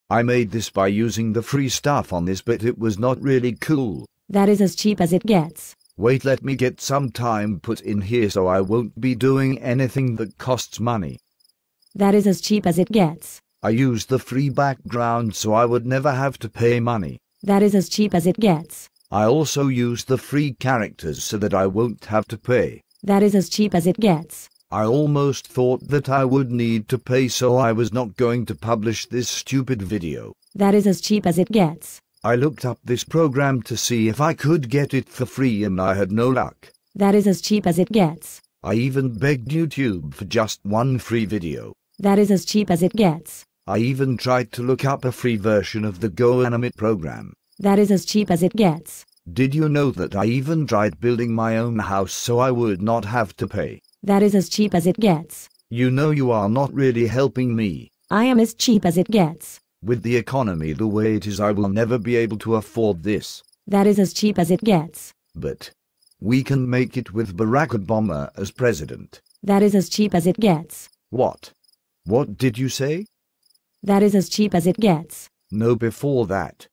I made this by using the free stuff on this, but it was not really cool. That is as cheap as it gets. Wait, let me get some time put in here so I won't be doing anything that costs money. That is as cheap as it gets. I used the free background so I would never have to pay money. That is as cheap as it gets. I also used the free characters so that I won't have to pay. That is as cheap as it gets. I almost thought that I would need to pay, so I was not going to publish this stupid video. That is as cheap as it gets. I looked up this program to see if I could get it for free and I had no luck. That is as cheap as it gets. I even begged YouTube for just one free video. That is as cheap as it gets. I even tried to look up a free version of the GoAnimate program. That is as cheap as it gets. Did you know that I even tried building my own house so I would not have to pay? That is as cheap as it gets. You know you are not really helping me. I am as cheap as it gets. With the economy the way it is, I will never be able to afford this. That is as cheap as it gets. But we can make it with Barack Obama as president. That is as cheap as it gets. What? What did you say? That is as cheap as it gets. No, before that.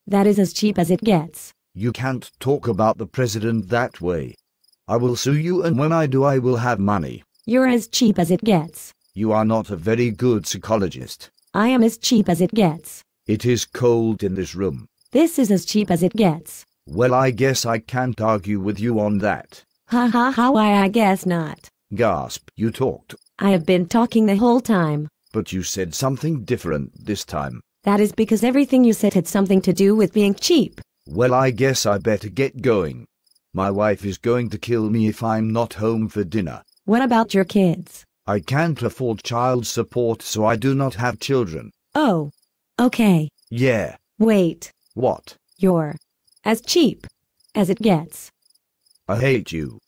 That is as cheap as it gets. You can't talk about the president that way. I will sue you, and when I do I will have money. You're as cheap as it gets. You are not a very good psychologist. I am as cheap as it gets. It is cold in this room. This is as cheap as it gets. Well, I guess I can't argue with you on that. Ha ha ha, why I guess not. Gasp, you talked. I have been talking the whole time. But you said something different this time. That is because everything you said had something to do with being cheap. Well, I guess I better get going. My wife is going to kill me if I'm not home for dinner. What about your kids? I can't afford child support, so I do not have children. Oh. Okay. Yeah. Wait. What? You're as cheap as it gets. I hate you.